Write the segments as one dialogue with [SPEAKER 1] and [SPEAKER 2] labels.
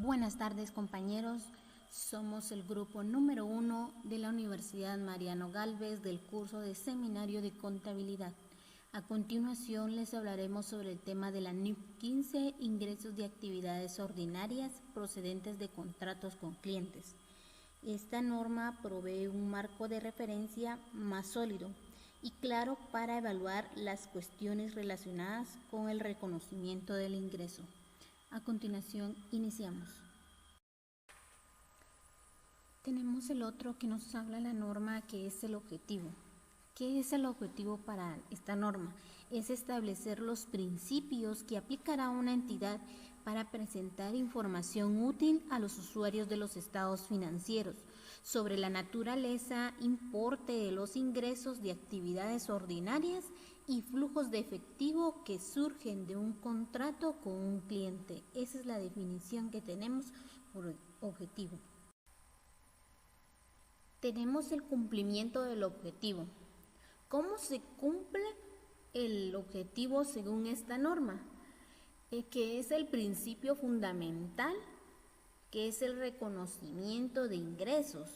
[SPEAKER 1] Buenas tardes, compañeros. Somos el grupo número 1 de la Universidad Mariano Gálvez del curso de Seminario de Contabilidad. A continuación les hablaremos sobre el tema de la NIF 15, ingresos de actividades ordinarias procedentes de contratos con clientes. Esta norma provee un marco de referencia más sólido y claro para evaluar las cuestiones relacionadas con el reconocimiento del ingreso. A continuación, iniciamos. Tenemos el otro que nos habla la norma, que es el objetivo. ¿Qué es el objetivo para esta norma? Es establecer los principios que aplicará una entidad para presentar información útil a los usuarios de los estados financieros sobre la naturaleza, importe de los ingresos de actividades ordinarias y flujos de efectivo que surgen de un contrato con un cliente. Esa es la definición que tenemos por objetivo. Tenemos el cumplimiento del objetivo. ¿Cómo se cumple el objetivo según esta norma? Que es el principio fundamental, que es el reconocimiento de ingresos.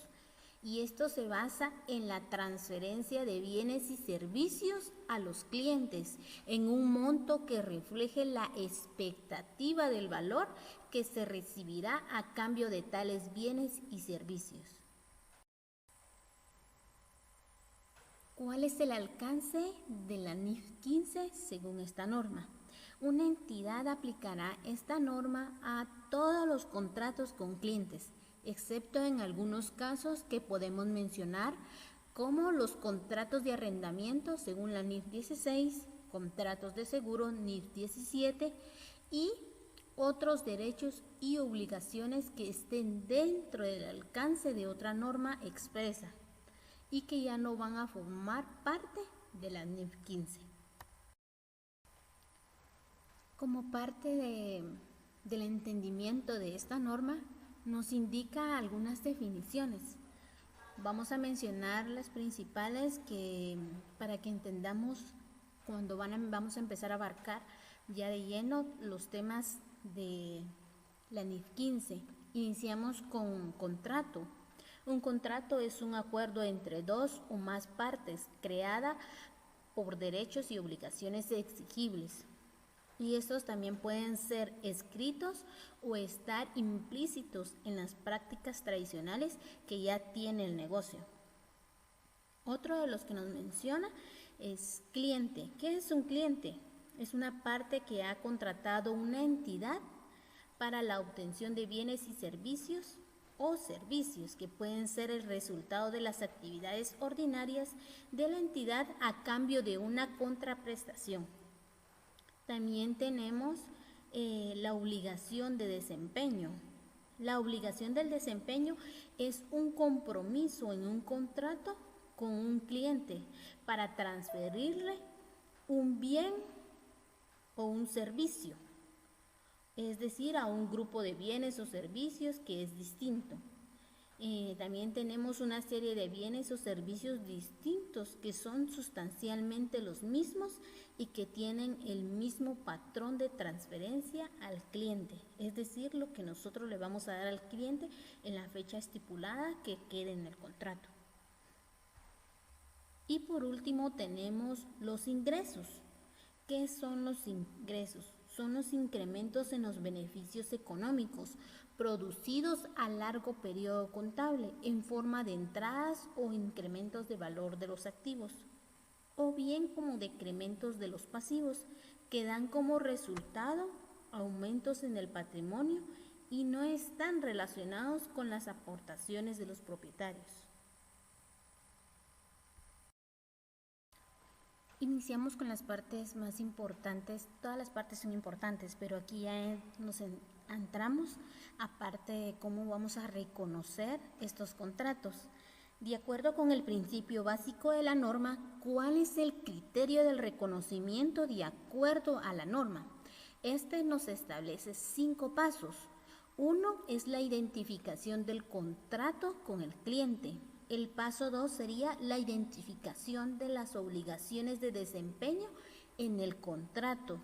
[SPEAKER 1] Y esto se basa en la transferencia de bienes y servicios a los clientes en un monto que refleje la expectativa del valor que se recibirá a cambio de tales bienes y servicios. ¿Cuál es el alcance de la NIF 15 según esta norma? Una entidad aplicará esta norma a todos los contratos con clientes, excepto en algunos casos que podemos mencionar, como los contratos de arrendamiento según la NIF 16, contratos de seguro NIF 17 y otros derechos y obligaciones que estén dentro del alcance de otra norma expresa y que ya no van a formar parte de la NIF 15. Como parte del entendimiento de esta norma, nos indica algunas definiciones. Vamos a mencionar las principales para que entendamos cuando vamos a empezar a abarcar ya de lleno los temas de la NIF 15. Iniciamos con contrato. Un contrato es un acuerdo entre dos o más partes creada por derechos y obligaciones exigibles. Y estos también pueden ser escritos o estar implícitos en las prácticas tradicionales que ya tiene el negocio. Otro de los que nos menciona es cliente. ¿Qué es un cliente? Es una parte que ha contratado una entidad para la obtención de bienes y servicios o servicios que pueden ser el resultado de las actividades ordinarias de la entidad a cambio de una contraprestación. También tenemos la obligación de desempeño. La obligación del desempeño es un compromiso en un contrato con un cliente para transferirle un bien o un servicio, es decir, a un grupo de bienes o servicios que es distinto. También tenemos una serie de bienes o servicios distintos que son sustancialmente los mismos y que tienen el mismo patrón de transferencia al cliente, es decir, lo que nosotros le vamos a dar al cliente en la fecha estipulada que quede en el contrato. Y por último tenemos los ingresos. ¿Qué son los ingresos? Son los incrementos en los beneficios económicos producidos a largo periodo contable en forma de entradas o incrementos de valor de los activos, o bien como decrementos de los pasivos que dan como resultado aumentos en el patrimonio y no están relacionados con las aportaciones de los propietarios. Iniciamos con las partes más importantes. Todas las partes son importantes, pero aquí ya nos entramos aparte de cómo vamos a reconocer estos contratos. De acuerdo con el principio básico de la norma, ¿cuál es el criterio del reconocimiento de acuerdo a la norma? Este nos establece 5 pasos. 1 es la identificación del contrato con el cliente. El paso 2 sería la identificación de las obligaciones de desempeño en el contrato.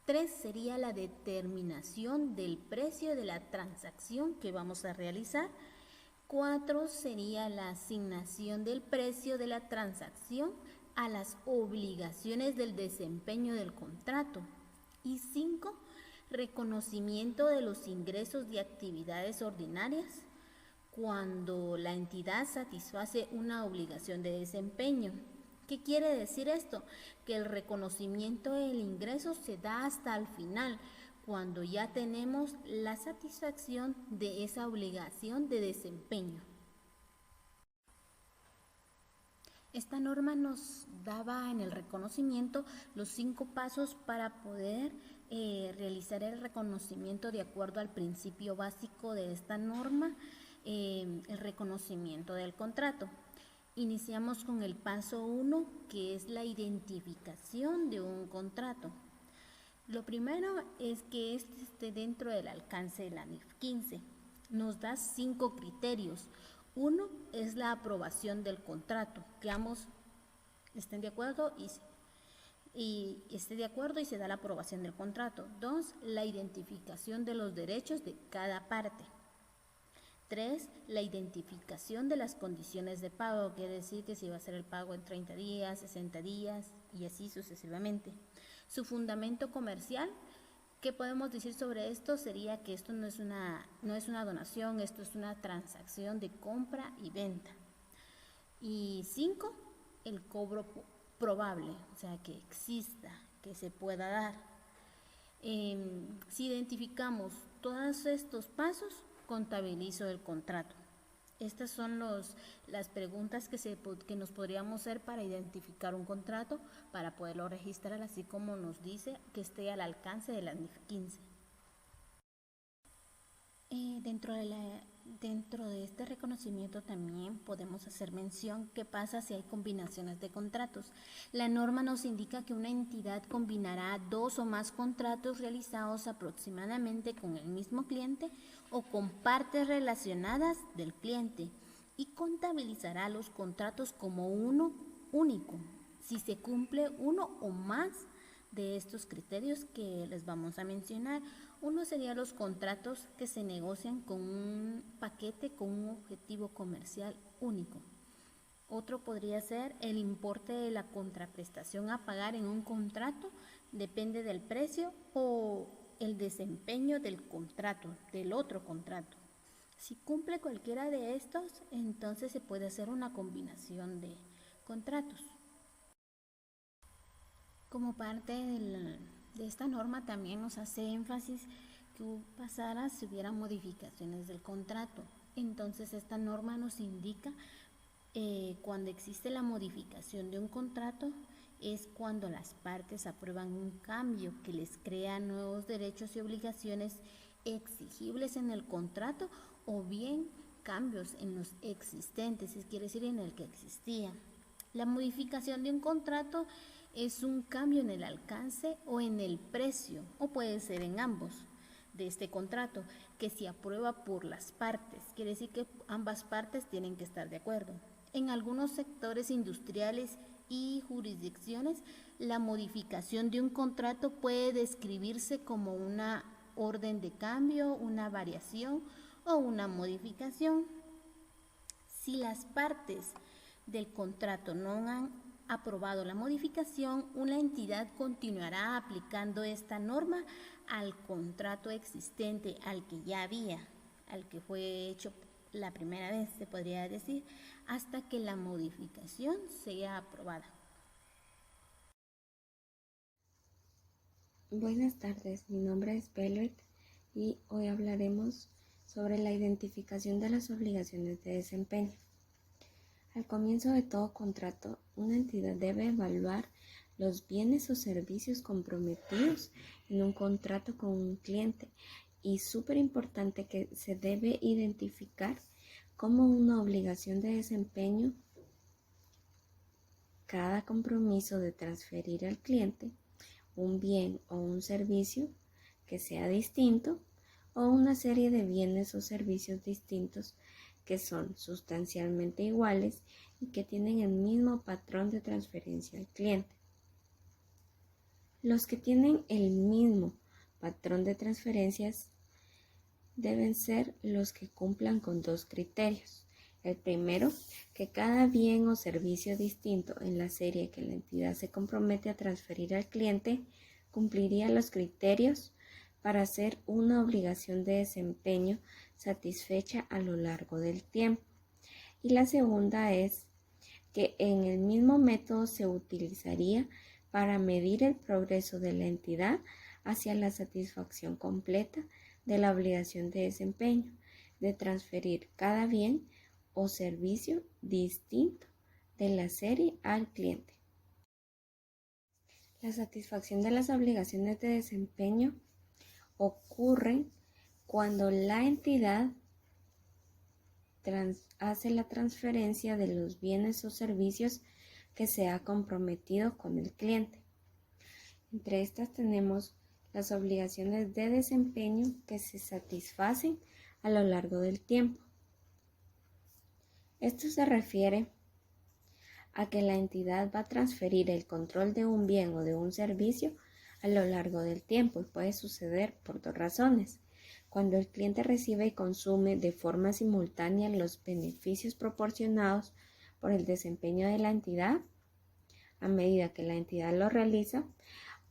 [SPEAKER 1] 3 sería la determinación del precio de la transacción que vamos a realizar. 4 sería la asignación del precio de la transacción a las obligaciones del desempeño del contrato. Y 5, reconocimiento de los ingresos de actividades ordinarias cuando la entidad satisface una obligación de desempeño. ¿Qué quiere decir esto? Que el reconocimiento del ingreso se da hasta el final, cuando ya tenemos la satisfacción de esa obligación de desempeño. Esta norma nos daba en el reconocimiento los 5 pasos para poder realizar el reconocimiento de acuerdo al principio básico de esta norma, el reconocimiento del contrato. Iniciamos con el paso 1, que es la identificación de un contrato. Lo primero es que este esté dentro del alcance de la NIF 15. Nos da 5 criterios. 1 es la aprobación del contrato, que ambos estén de acuerdo y se da la aprobación del contrato. 2, la identificación de los derechos de cada parte. 3, la identificación de las condiciones de pago, quiere decir que si va a ser el pago en 30 días, 60 días y así sucesivamente. Su fundamento comercial, ¿qué podemos decir sobre esto? Sería que esto no es una donación, esto es una transacción de compra y venta. Y 5, el cobro probable, o sea, que exista, que se pueda dar. Si identificamos todos estos pasos, contabilizo el contrato. Estas son las preguntas que nos podríamos hacer para identificar un contrato, para poderlo registrar, así como nos dice que esté al alcance de la NIF 15. Dentro de este reconocimiento también podemos hacer mención qué pasa si hay combinaciones de contratos. La norma nos indica que una entidad combinará 2 o más contratos realizados aproximadamente con el mismo cliente o con partes relacionadas del cliente y contabilizará los contratos como uno único si se cumple uno o más de estos criterios que les vamos a mencionar. Uno sería los contratos que se negocian con un paquete con un objetivo comercial único. Otro podría ser el importe de la contraprestación a pagar en un contrato, depende del precio o el desempeño del contrato, del otro contrato. Si cumple cualquiera de estos, entonces se puede hacer una combinación de contratos. Como parte de esta norma también nos hace énfasis que pasara si hubiera modificaciones del contrato. Entonces esta norma nos indica cuando existe la modificación de un contrato es cuando las partes aprueban un cambio que les crea nuevos derechos y obligaciones exigibles en el contrato o bien cambios en los existentes, es quiere decir en el que existía. La modificación de un contrato es un cambio en el alcance o en el precio, o puede ser en ambos de este contrato, que se aprueba por las partes, quiere decir que ambas partes tienen que estar de acuerdo. En algunos sectores industriales y jurisdicciones, la modificación de un contrato puede describirse como una orden de cambio, una variación o una modificación. Si las partes del contrato no han aprobado la modificación, una entidad continuará aplicando esta norma al contrato existente, al que ya había, al que fue hecho la primera vez, se podría decir, hasta que la modificación sea aprobada.
[SPEAKER 2] Buenas tardes, mi nombre es Belvet y hoy hablaremos sobre la identificación de las obligaciones de desempeño. Al comienzo de todo contrato, una entidad debe evaluar los bienes o servicios comprometidos en un contrato con un cliente y súper importante que se debe identificar como una obligación de desempeño cada compromiso de transferir al cliente un bien o un servicio que sea distinto o una serie de bienes o servicios distintos que son sustancialmente iguales y que tienen el mismo patrón de transferencia al cliente. Los que tienen el mismo patrón de transferencias deben ser los que cumplan con dos criterios. El primero, que cada bien o servicio distinto en la serie que la entidad se compromete a transferir al cliente cumpliría los criterios para ser una obligación de desempeño satisfecha a lo largo del tiempo. Y la segunda es que en el mismo método se utilizaría para medir el progreso de la entidad hacia la satisfacción completa de la obligación de desempeño de transferir cada bien o servicio distinto de la serie al cliente. La satisfacción de las obligaciones de desempeño ocurre cuando la entidad hace la transferencia de los bienes o servicios que se ha comprometido con el cliente. Entre estas tenemos las obligaciones de desempeño que se satisfacen a lo largo del tiempo. Esto se refiere a que la entidad va a transferir el control de un bien o de un servicio a lo largo del tiempo y puede suceder por dos razones. Cuando el cliente recibe y consume de forma simultánea los beneficios proporcionados por el desempeño de la entidad a medida que la entidad lo realiza,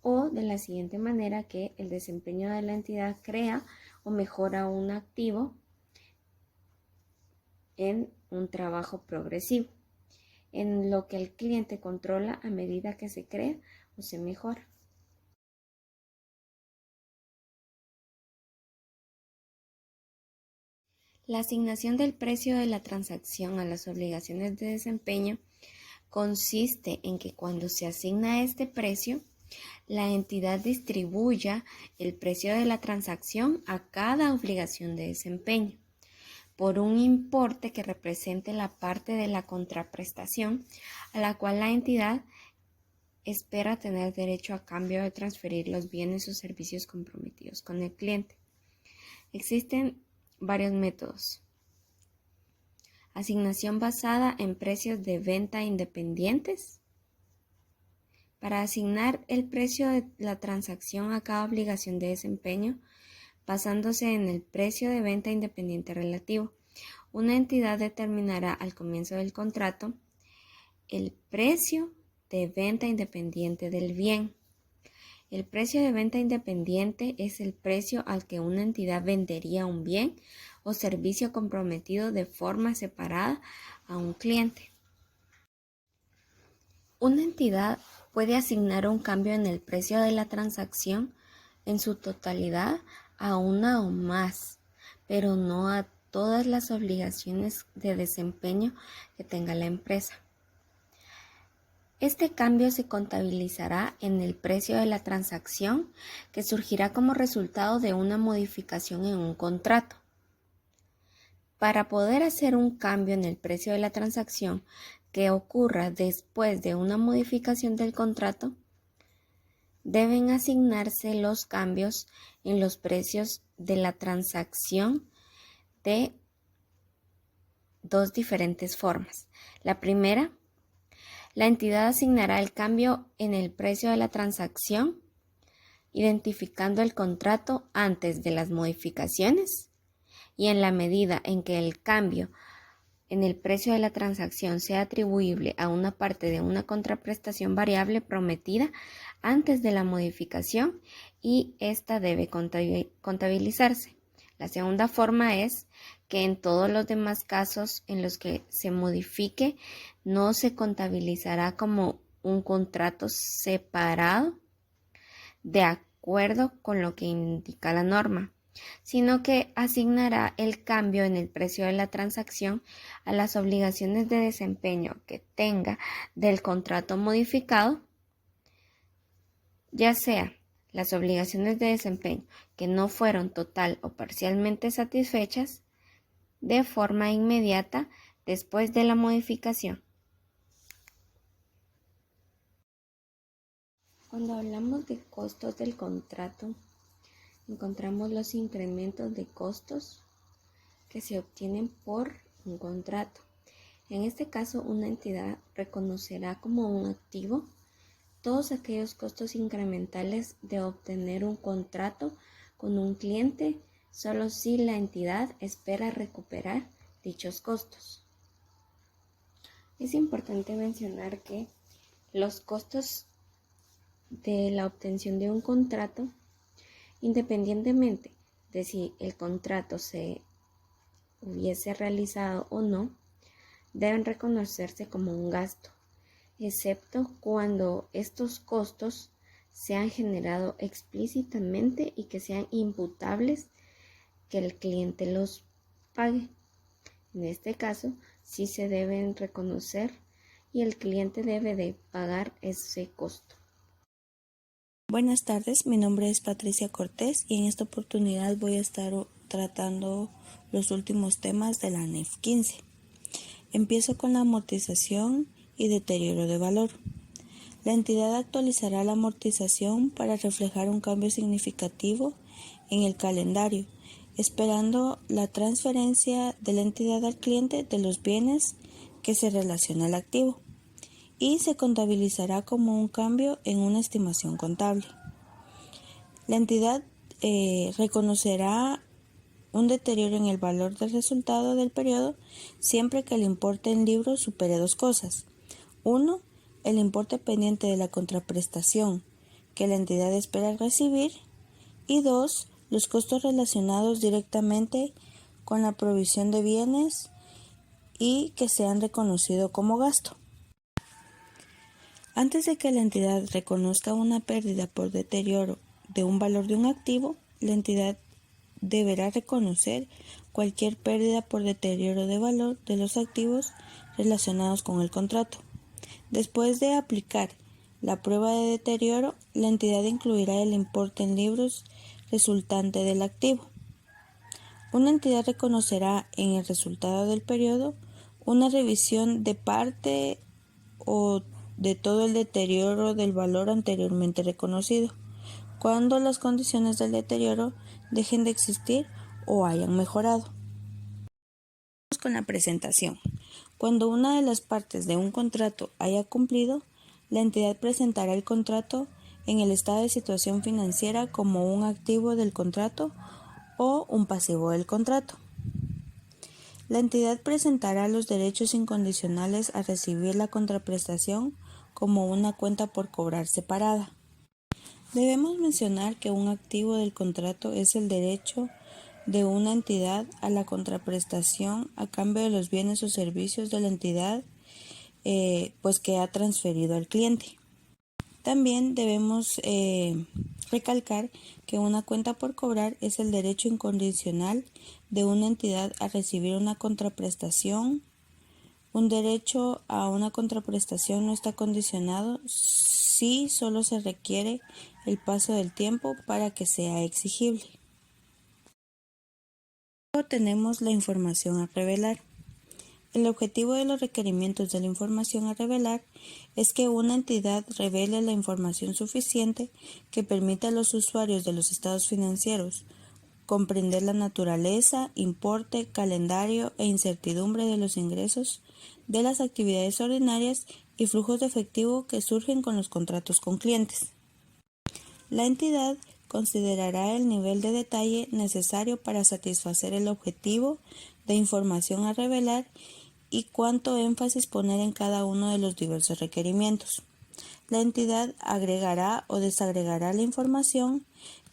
[SPEAKER 2] o de la siguiente manera, que el desempeño de la entidad crea o mejora un activo en un trabajo progresivo, en lo que el cliente controla a medida que se crea o se mejora. La asignación del precio de la transacción a las obligaciones de desempeño consiste en que cuando se asigna este precio, la entidad distribuya el precio de la transacción a cada obligación de desempeño por un importe que represente la parte de la contraprestación a la cual la entidad espera tener derecho a cambio de transferir los bienes o servicios comprometidos con el cliente. Existen varios métodos. Asignación basada en precios de venta independientes. Para asignar el precio de la transacción a cada obligación de desempeño, basándose en el precio de venta independiente relativo, una entidad determinará al comienzo del contrato el precio de venta independiente del bien. El precio de venta independiente es el precio al que una entidad vendería un bien o servicio comprometido de forma separada a un cliente. Una entidad puede asignar un cambio en el precio de la transacción en su totalidad a una o más, pero no a todas las obligaciones de desempeño que tenga la empresa. Este cambio se contabilizará en el precio de la transacción que surgirá como resultado de una modificación en un contrato. Para poder hacer un cambio en el precio de la transacción que ocurra después de una modificación del contrato, deben asignarse los cambios en los precios de la transacción de dos diferentes formas. La primera, la entidad asignará el cambio en el precio de la transacción identificando el contrato antes de las modificaciones, y en la medida en que el cambio en el precio de la transacción sea atribuible a una parte de una contraprestación variable prometida antes de la modificación, y esta debe contabilizarse. La segunda forma es que en todos los demás casos en los que se modifique no se contabilizará como un contrato separado de acuerdo con lo que indica la norma, sino que asignará el cambio en el precio de la transacción a las obligaciones de desempeño que tenga del contrato modificado, ya sea las obligaciones de desempeño que no fueron total o parcialmente satisfechas de forma inmediata después de la modificación. Cuando hablamos de costos del contrato, encontramos los incrementos de costos que se obtienen por un contrato. En este caso, una entidad reconocerá como un activo todos aquellos costos incrementales de obtener un contrato con un cliente, solo si la entidad espera recuperar dichos costos. Es importante mencionar que los costos de la obtención de un contrato, independientemente de si el contrato se hubiese realizado o no, deben reconocerse como un gasto, excepto cuando estos costos se han generado explícitamente y que sean imputables que el cliente los pague. En este caso, sí se deben reconocer y el cliente debe de pagar ese costo.
[SPEAKER 3] Buenas tardes, mi nombre es Patricia Cortés y en esta oportunidad voy a estar tratando los últimos temas de la NEF 15. Empiezo con la amortización y deterioro de valor. La entidad actualizará la amortización para reflejar un cambio significativo en el calendario, esperando la transferencia de la entidad al cliente de los bienes que se relaciona al activo, y se contabilizará como un cambio en una estimación contable. La entidad reconocerá un deterioro en el valor del resultado del periodo siempre que el importe en libros supere dos cosas. 1. El importe pendiente de la contraprestación que la entidad espera recibir, y 2. Los costos relacionados directamente con la provisión de bienes y que se han reconocido como gasto. Antes de que la entidad reconozca una pérdida por deterioro de un valor de un activo, la entidad deberá reconocer cualquier pérdida por deterioro de valor de los activos relacionados con el contrato. Después de aplicar la prueba de deterioro, la entidad incluirá el importe en libros resultante del activo. Una entidad reconocerá en el resultado del periodo una revisión de parte o de todo el deterioro del valor anteriormente reconocido, cuando las condiciones del deterioro dejen de existir o hayan mejorado. Vamos con la presentación. Cuando una de las partes de un contrato haya cumplido, la entidad presentará el contrato en el estado de situación financiera como un activo del contrato o un pasivo del contrato. La entidad presentará los derechos incondicionales a recibir la contraprestación como una cuenta por cobrar separada. Debemos mencionar que un activo del contrato es el derecho de una entidad a la contraprestación a cambio de los bienes o servicios de la entidad que ha transferido al cliente. También debemos recalcar que una cuenta por cobrar es el derecho incondicional de una entidad a recibir una contraprestación. Un derecho a una contraprestación no está condicionado si solo se requiere el paso del tiempo para que sea exigible. Luego tenemos la información a revelar. El objetivo de los requerimientos de la información a revelar es que una entidad revele la información suficiente que permita a los usuarios de los estados financieros comprender la naturaleza, importe, calendario e incertidumbre de los ingresos, de las actividades ordinarias y flujos de efectivo que surgen con los contratos con clientes. La entidad considerará el nivel de detalle necesario para satisfacer el objetivo de información a revelar y cuánto énfasis poner en cada uno de los diversos requerimientos. La entidad agregará o desagregará la información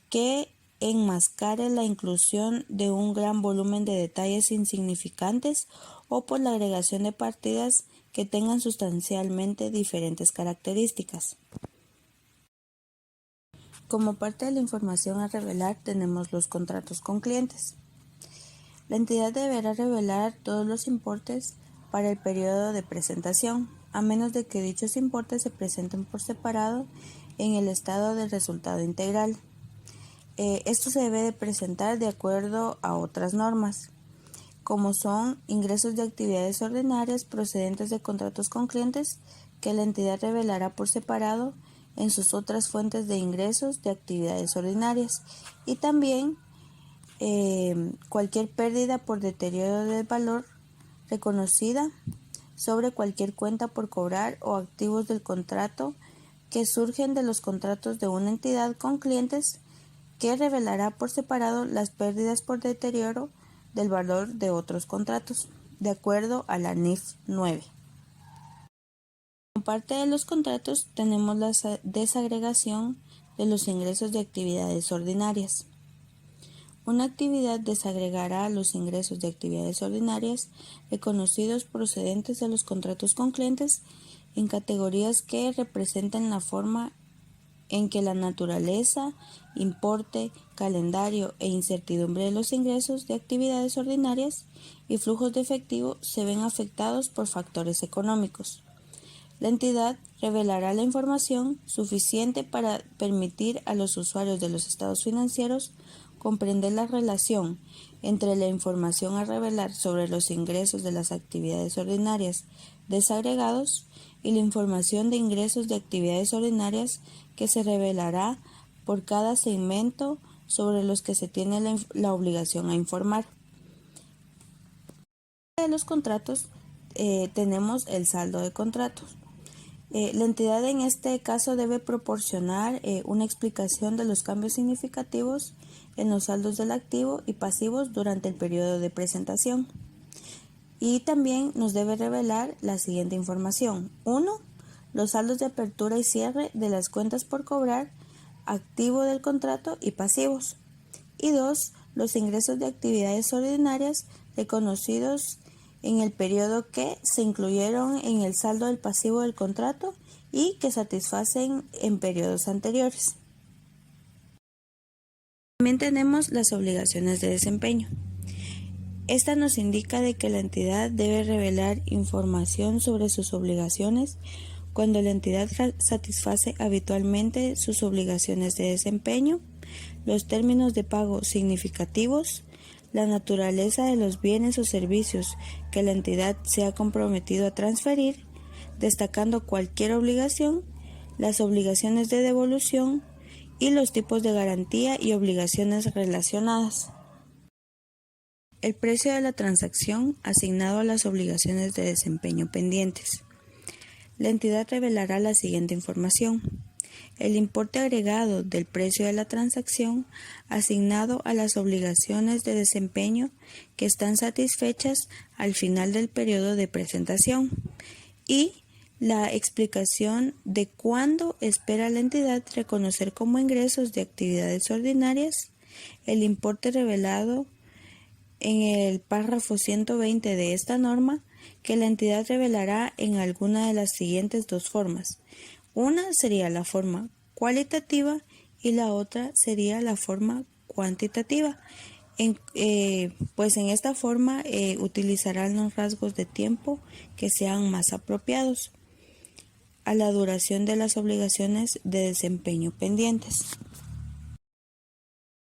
[SPEAKER 3] que enmascare la inclusión de un gran volumen de detalles insignificantes o por la agregación de partidas que tengan sustancialmente diferentes características. Como parte de la información a revelar tenemos los contratos con clientes. La entidad deberá revelar todos los importes para el periodo de presentación, a menos de que dichos importes se presenten por separado en el estado del resultado integral. Esto se debe de presentar de acuerdo a otras normas, como son ingresos de actividades ordinarias procedentes de contratos con clientes que la entidad revelará por separado en sus otras fuentes de ingresos de actividades ordinarias, y también cualquier pérdida por deterioro del valor reconocida sobre cualquier cuenta por cobrar o activos del contrato que surgen de los contratos de una entidad con clientes, que revelará por separado las pérdidas por deterioro del valor de otros contratos, de acuerdo a la NIF 9. Como parte de los contratos tenemos la desagregación de los ingresos de actividades ordinarias. Una actividad desagregará los ingresos de actividades ordinarias reconocidos procedentes de los contratos con clientes en categorías que representan la forma en que la naturaleza, importe, calendario e incertidumbre de los ingresos de actividades ordinarias y flujos de efectivo se ven afectados por factores económicos. La entidad revelará la información suficiente para permitir a los usuarios de los estados financieros comprender la relación entre la información a revelar sobre los ingresos de las actividades ordinarias desagregados y la información de ingresos de actividades ordinarias que se revelará por cada segmento sobre los que se tiene la obligación a informar. De los contratos tenemos el saldo de contratos. La entidad en este caso debe proporcionar una explicación de los cambios significativos en los saldos del activo y pasivos durante el periodo de presentación. Y también nos debe revelar la siguiente información. 1. Los saldos de apertura y cierre de las cuentas por cobrar, activo del contrato y pasivos. Y 2. Los ingresos de actividades ordinarias reconocidos en el periodo que se incluyeron en el saldo del pasivo del contrato y que satisfacen en periodos anteriores. También tenemos las obligaciones de desempeño. Esta nos indica de que la entidad debe revelar información sobre sus obligaciones cuando la entidad satisface habitualmente sus obligaciones de desempeño, los términos de pago significativos, la naturaleza de los bienes o servicios que la entidad se ha comprometido a transferir, destacando cualquier obligación, las obligaciones de devolución y los tipos de garantía y obligaciones relacionadas. El precio de la transacción asignado a las obligaciones de desempeño pendientes. La entidad revelará la siguiente información. El importe agregado del precio de la transacción asignado a las obligaciones de desempeño que están satisfechas al final del periodo de presentación y la explicación de cuándo espera la entidad reconocer como ingresos de actividades ordinarias el importe revelado en el párrafo 120 de esta norma, que la entidad revelará en alguna de las siguientes dos formas. Una sería la forma cualitativa y la otra sería la forma cuantitativa. Pues en esta forma utilizarán los rasgos de tiempo que sean más apropiados a la duración de las obligaciones de desempeño pendientes.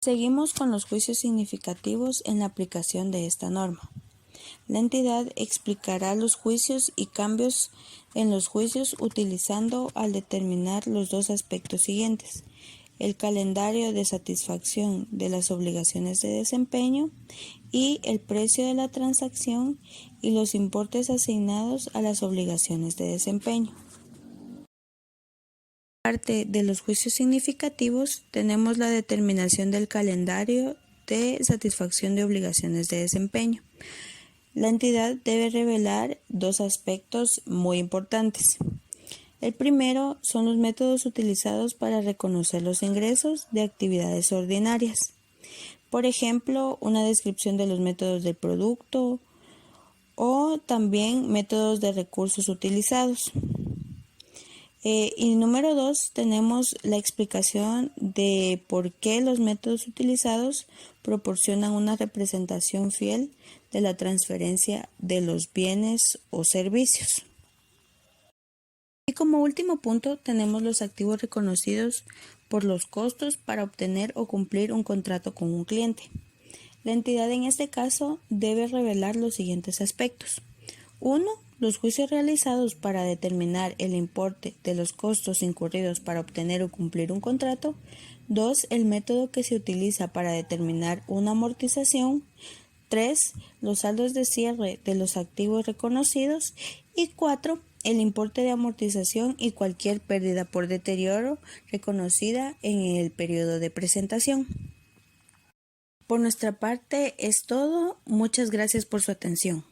[SPEAKER 3] Seguimos con los juicios significativos en la aplicación de esta norma. La entidad explicará los juicios y cambios en los juicios utilizando al determinar los dos aspectos siguientes: el calendario de satisfacción de las obligaciones de desempeño y el precio de la transacción y los importes asignados a las obligaciones de desempeño. Parte de los juicios significativos tenemos la determinación del calendario de satisfacción de obligaciones de desempeño. La entidad debe revelar dos aspectos muy importantes. El primero son los métodos utilizados para reconocer los ingresos de actividades ordinarias. Por ejemplo, una descripción de los métodos del producto o también métodos de recursos utilizados. Y número 2, tenemos la explicación de por qué los métodos utilizados proporcionan una representación fiel de la transferencia de los bienes o servicios. Y como último punto, tenemos los activos reconocidos por los costos para obtener o cumplir un contrato con un cliente. La entidad en este caso debe revelar los siguientes aspectos. 1. Los juicios realizados para determinar el importe de los costos incurridos para obtener o cumplir un contrato. 2. El método que se utiliza para determinar una amortización. 3. Los saldos de cierre de los activos reconocidos. Y 4. el importe de amortización y cualquier pérdida por deterioro reconocida en el periodo de presentación. Por nuestra parte es todo. Muchas gracias por su atención.